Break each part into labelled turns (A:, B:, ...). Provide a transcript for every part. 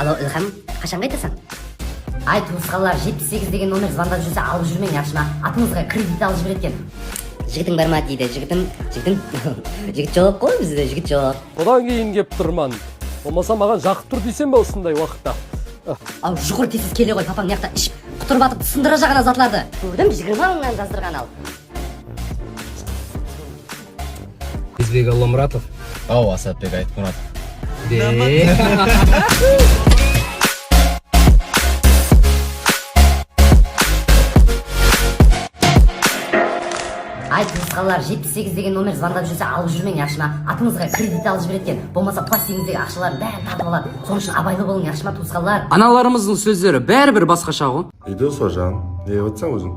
A: Алло, Илхам, қашан қайтасың? Ай, туысқанлар 78 деген номер звондап жүрсе алып жүрмең, яқшы ма? Атыңызға кредит алып жібереткен. Жігітің бар ма дейді, жігіт жоқ қой бізде, жігіт жоқ.
B: Одан кейін кеп тұрман. Болмаса маған жақып тұр дейсен бе осындай уақытта?
A: Ау, жұғыр тесіз келе ғой, папаң яқта ішіп, құтырып атып сындыра жағана затларды. Көрдім, 20 мыңнан жаздырған ал.
C: Айзбек Алламұратов.
D: Ау, Асатбек Айтмұратов.
A: Ай, туысқанлар 78 деген номер звондап жүрсе алып жүрмең, яқшы ма? Атыңызға кредит алып жібереткен. Болмаса пластигіңіздегі ақшаларын бәрін тартып алады. Соның үшін абайлы болың, яқшы ма, туысқанлар?
C: Аналарымыздың сөздері бәрібір басқаша ғой.
E: Үйде сожан, не өтсің өзің?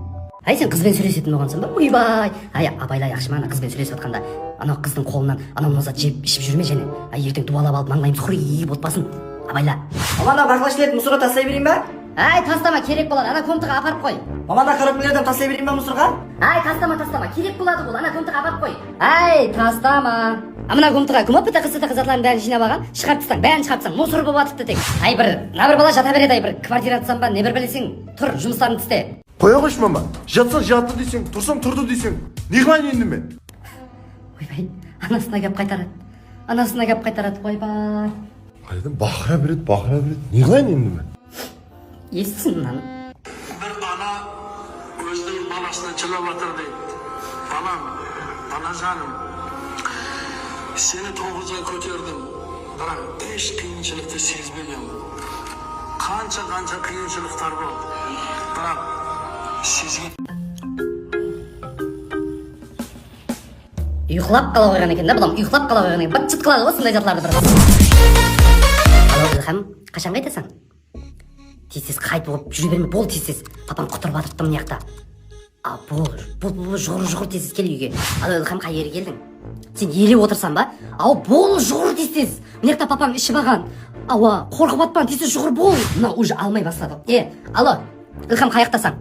A: Ай, сен қызбен сөйлесетін болғансың ба? Ойбай! Ай, абайла, яқшы ма, ана қызбен сөйлесіп атқанда, анау қыздың қолынан анау зат жеп ішіп жүрме және. Ай, ертең дуалап алып маңдайым сұқырып отпасын. Абайла.
F: Маманда бақылашылетін мұсырға тастай берейін ба?
A: Ай, тастама, керек болады. Ана комнатаға апарып қой.
F: Маманда қарапмелерден тастай берейін ба мұсырға?
A: Ай, тастама, керек болады бұл. Ана комнатаға апарып қой. Ай, тастама. Ана комнатаға кім опыта қысыта қызатларын бәрін жинап алған? Шығарып тастаң, бәрін шығарып тастаң. Мусор болып атыпты тек. Ай, бір бала жата береді, ай, бір квартира атсам ба, не бір білесің? Тұр, жұмыстарын істе.
E: Қоя қойшы мама, жатсаң жатты дейсің, тұрсаң тұрды дейсің. Не қылайын енді мен?
A: Ойбай, анасына кеп қайтарады, ойбай.
E: Қайдан бақыра береді. Не қылайын енді мен?
A: Естісін мынаны.
G: Bir ana özünün balasına çılap atır deydi. Bana canım, seni 9'a kötürdüm. Bırak, hiç kıyınçılıkta sezmeyeceğim. Kança kıyınçılıklar bu. Bırak, sizge...
A: Ұйқылап қала қойған екен да, бұлам ұйқылап қала қойған екен. Быт-чыт қылады ғой, сондай затларды бір. Алло, Илхам, қашан қайтасың? Тез қайтып болып жүре берме, бол тез. Папам құтырып атырыпты мына жақта. А, бол, жұғыр тез кел үйге. Алло, Илхам, қай ері келдің? Сен еле отырсан ба? Ау, бол, жұғыр тез. Мына жақта папам ішіп алған. Ауа, қорқып атпан, тез жұғыр бол. Мына уже алмай бастады. Алло, Илхам, қаяқтасың?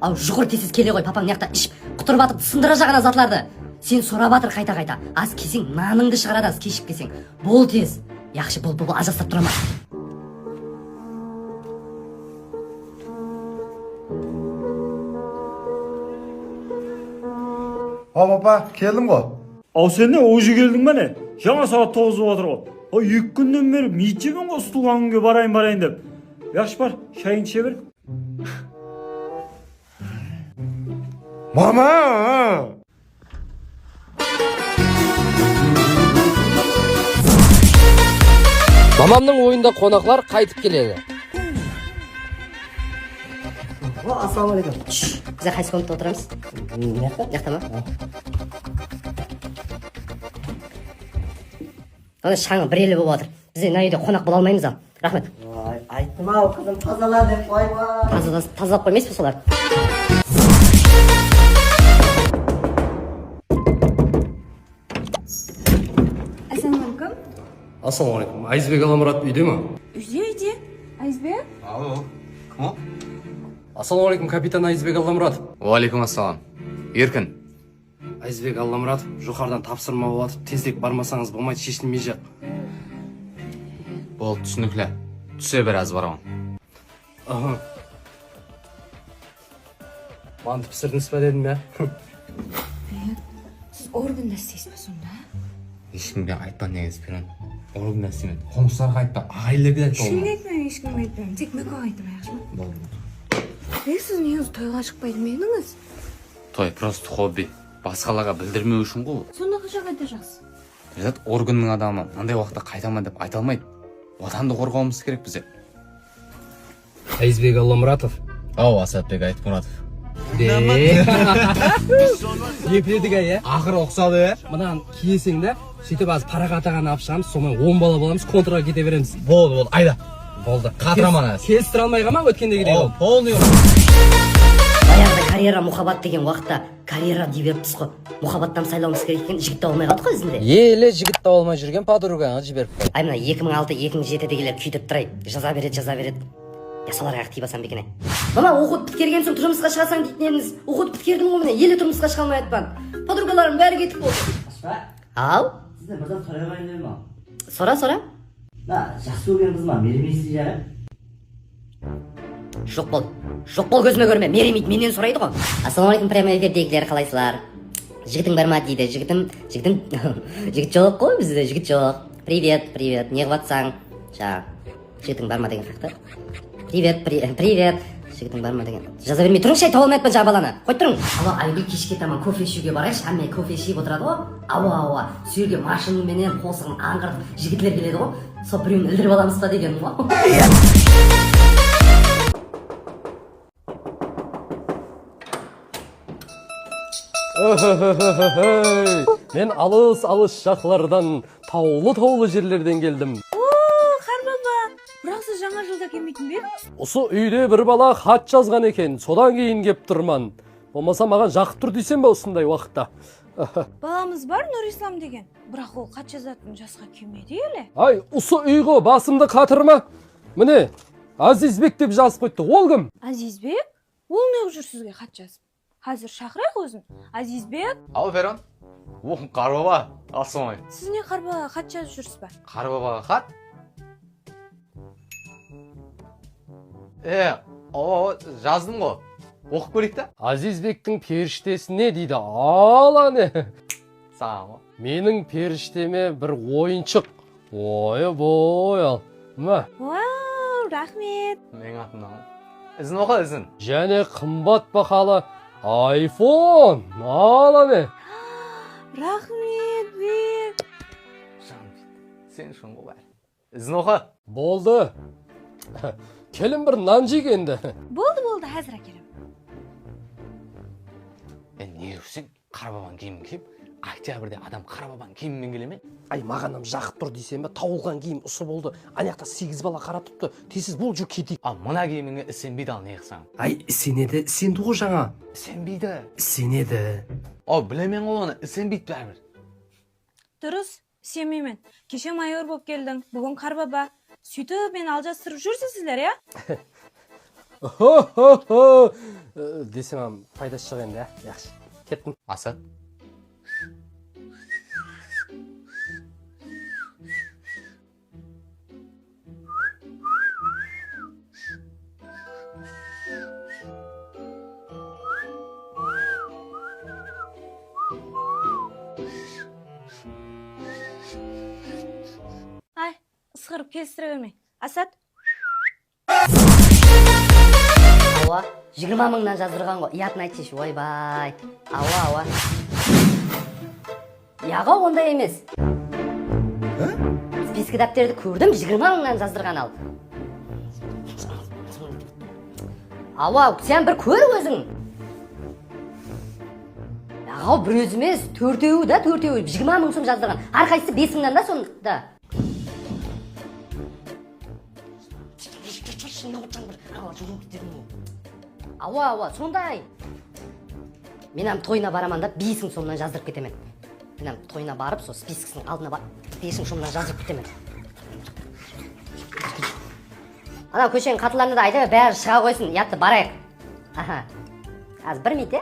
A: Ау, жұғыр тез келе ғой, папам мына жақта ішіп, құтырып атып сындыра жағана затларды. Сен сұрап атыр қайта. Аз кесең, наныңды шығарады, аз кешіп кесең. Бол тез. Яқшы, бол, ажастап тұрама.
E: Папа, келдім ғой.
H: Ал сен не уже келдің бе не? Жаңа сағат 9 болып жатыр ғой. 2 күннен бері мейіт жеген ғой туған күнге барайын деп. Яқшы бар, шайын іше бер.
E: Мама!
C: Мамамның ойында қонақлар қайтып келеді.
F: Ассалаумағалейкум.
A: Біз қайсы комнатта отырамыз? Жақта ма? Ана шаңы бір елі болып жатыр. Біз мына үйде қонақ бола алмаймыз ал. Рахмет.
F: Айттым ау, қызым тазала деп қойма.
A: Тазалап қоймайсыз ба солар?
I: Ассалаумағалейкум.
C: Ассалаумағалейкум. Айзбек Алламұратов үйде ма?
I: Үйде. Айзбек?
D: Ау, кім о?
C: Ассалаумағалейкум, капитан Айзбек Алламұратов.
D: Уалейкум ассалам. Еркін.
C: Айзбек Алламұратов, жоғарыдан тапсырма болып атып, тездек бармасаңыз болмайды, шешілмей жақ.
D: Бол, түсініклі. Түсе бір аз барамын.
C: Аха. Манты пісірдіңіз бе дедім бе?
I: Сіз органда істейсіз бе сонда?
D: Ешкімге айтпан негіз пирон. Оргында істемеді. Қоңыстарға айтпа, ағайлерге айтпа.
I: Ешкімге айтпаймын, ешкімге айтпаймын. Тек мөкөға айтып аяқшы ма?
D: Болды.
I: Сіз неғыз тойға шықпайды меніңіз?
D: Той просто хобби. Басқаларға білдірмеу үшін ғой.
I: Сонда қашан қайтасыз?
D: Резат органның адамы мынандай уақытта қайтамын деп айта алмайды. Отанды қорғауымыз керек бізде.
C: Айзбек Алламұратов.
D: Ау, Асатбек Айтмұратов.
C: Епедік әй, ақыры ұқсады әй. Мұнан киесің де, сөйтіп аз параға атаған алып шығамыз, сонымен 10 бала боламыз, контраға кете береміз.
D: Болды, айда.
C: Болды.
D: Қатыраман әз.
C: Келістір алмай қама өткенде керек ол.
D: Полный.
A: Баяғыда карьера мұхаббат деген уақытта карьера дей беріппіз ғой. Мұхаббаттан сайлауымыз керек екен, жігіт таба алмай қалдық қой ізінде.
C: Елі жігіт таба алмай жүрген подругаңа жіберіп қой.
A: Ай, мына 2006-2007-дегілер күйдіріп тұрай. Жаза береді. Я соларға ақ тей басам бекене. Мама, оқуды біткерген соң тұрмысқа шығасаң дейтін едіңіз. Оқуды біткердің ғой міне, елі тұрмысқа шыға алмай атпан. Подругаларым бәрі кетіп болды.
F: Аспа?
A: Ау?
F: Сізден бірден сұрай қойын деймін ау.
A: Сора.
F: жақсы көрген қызыма бермейсіз жағы.
A: Жоқ бол көзіме көрме, меремейді менен сұрайды ғой. Ассалаумағалейкум, прямо эфирдегілер, қалайсызлар? Жігітің бар ма дейді. Жігіт жоқ қой бізде, жігіт жоқ. Привет, не қылып жігітің бар ма деген сияқты. Привет, жігітің бар ма деген. Жаза бермей тұрыңыз, шай тауып алмайтпын жаңа баланы. Қойып тұрың. Ала айгүл кешке таман кофе ішуге барайықшы. Әмме кофе ішіп отырады ғой. Ауа. Сүйерге машинаменен қосығын аңғыртып жігітлер келеді ғой. Сол біреуін ілдіріп аламыз ба дегенім ғой.
B: Мен алыс жақлардан, таулы жерлерден келдім.
I: Қарбаба, бірақ сіз жаңа жылда келмейтін бе?
B: Осы үйде бір бала хат жазған екен, содан кейін кеп тұрман. Болмаса маған жақып тұр дейсен бе осындай уақытта?
I: Баламыз бар, Нұрислам деген. Бірақ ол хат жазатын жасқа келмеді еле.
B: Ай, осы үйгі басымды қатырма. Міне, Азизбек деп жазып қойды. Ол кім?
I: Азизбек? Ол неғып жүр сізге хат жазып? Қазір шақырайық өзін. Азизбек?
D: Ау Ферон, Қарбаба, ассалаумағалейкум.
I: Сіз не Қарбаға хат жазып жүрсіз ба?
D: Қарбабаға хат? Жаздым ғой. Оқып көрейік та?
B: Азизбектің періштесіне дейді. Алане.
D: Саған ғой.
B: Менің періштеме бір ойыншық. Ой, ал. Ма?
I: Вау, рахмет.
D: Менің атымнан. Ізін оқы, ізін.
B: Және қымбат бақалы iPhone. Алане.
I: Рахмет, бек.
D: Сен шын ғой бәрі. Ізін оқы.
B: Болды. Келін бір нан жегенді.
I: Болды, әзір әкелем.
D: Не көрсең, Қарбабаның киімін киіп, октябрьде адам Қарбабаның киімімен келе ме?
B: Ай, мағанам жақып тұр дейсен бе, тауылған киім ұсы болды. Анаяқта 8 бала қарап тұпты. Тесіз бұл жүр кетейік.
D: Мына киіміңе сенбейді ал не қылсаң?
C: Ай, сенеді, сенді ғой жаңа.
D: Сенбейді.
C: Сенеді.
D: Білемен ғой оны, сенбейді бәрібір.
I: Дұрыс, сенбеймін. Кеше майор болып келдің, бүгін Қарбаба. Сөйтіп мен алжастырып жүрсіздер, я?
B: Десем, пайдасы шығ енді, яқшы. Кеттім.
D: Асат.
I: Ай, ысқырып келістіре бермей. Асат?
A: Ауа, 20 мыңнан жаздырған ғой. Иятын айтсайшы, ойбай. Ауа. Яға ондай емес. Спискі дәптерді көрдім, 20 мыңнан жаздырған ал. Ауа, сен бір көр өзің. Яға бір өз емес, төртеуі, 20 мың сом жаздырған. Арқайсы 5 мыңнан да сонда. Ауа, сондай. Менің тойына бараман да 5 мың сомнан жаздырып кетемен. Менің тойына барып, сол спискісінің алдына барып 5 мың сомнан жаздырып кетемен. Ана көшенің қатыларында да айтамын, бәрі шыға қойсын, ятты барайық. Аз бір мейте?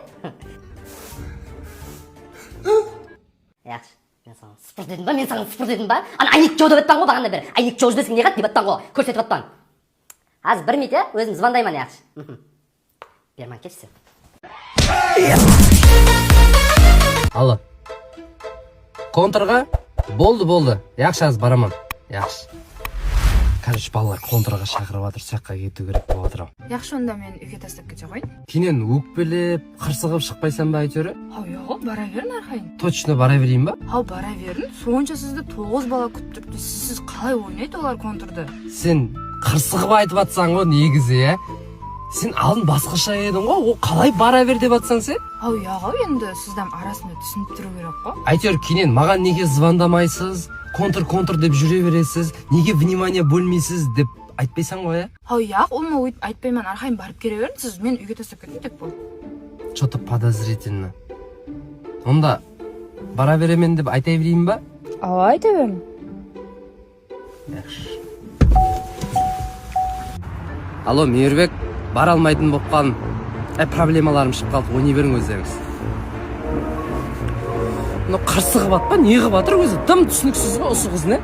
A: Яқшы, мен саған sıfır дедім ба? Ана айнек жоу деп аттан ғой бағанда бері. Айнек жоу жібесің не қат деп аттан ғой, көрсетіп аттан. Аз бір мейте, өзім звондайман яқшы. Берман кетсін.
C: Алло. Контрға? Болды. Яқшы, аз бараман. Яқшы. Короче, балалар контрға шақырып жатыр, соққа кету керек болып жатыр.
J: Яқшы, онда мен үйге тастап кете қойын.
C: Кейінен өкпелеп, қырсығып шықпайсам ба әйтеуір?
J: Йоғы, бара берін арқайын.
C: Точно бара берейін ба?
J: Бара берін. Сонша сізді 9 бала күттірді. Сіз қалай ойнайды олар контрды?
C: Сен қырсығып айтып атсаң ғой негізі, е? Сен алдын басқаша едің ғой, ол қалай бара бер деп атсаң сен?
J: Яғы, енді сіздің арасында түсініп тұру керек қой.
C: Әйтеуір кейінен маған неге звондамайсыз, контр деп жүре бересіз, неге внимание бөлмейсіз деп айтпайсың ғой, е?
J: Яғы, олма өйтіп айтпайман арқайын барып кере берін, сіз мен үйге тастап кетін деп бол.
C: Что-то подозрительно. Онда бара беремен деп айтай берейін ба?
J: Айта берін.
C: Алло, Мейірбек, бара алмайтын болып қалым. Проблемаларым шығып қалды, ойнай берің өздеріңіз. Қырсығып атпа, не қып атыр өзі? Дым түсініксіз ғой осы қыз, не?